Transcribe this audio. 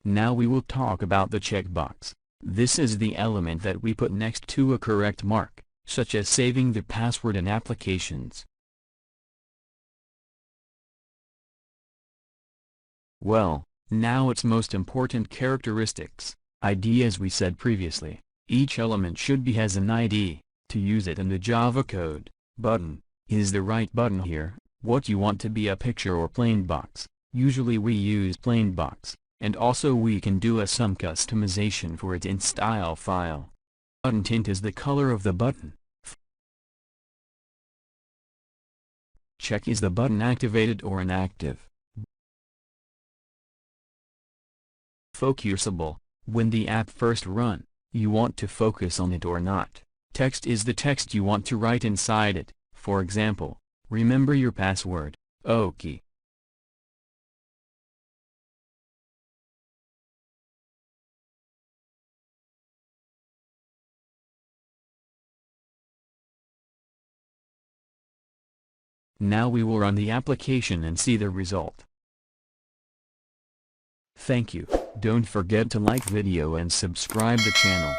Now we will talk about the checkbox. This is the element that we put next to a correct mark, such as saving the password in applications. Well, now its most important characteristics, ID. As we said previously, each element should be has an ID. To use it in the Java code, button, is the right button here, what you want to be a picture or plain box. Usually we use plain box, and also we can do some customization for it in style file. Button tint is the color of the button. Check is the button activated or inactive. Focusable, when the app first run, you want to focus on it or not. Text is the text you want to write inside it, for example, remember your password, OK. Now we will run the application and see the result. Thank you. Don't forget to like video and subscribe the channel.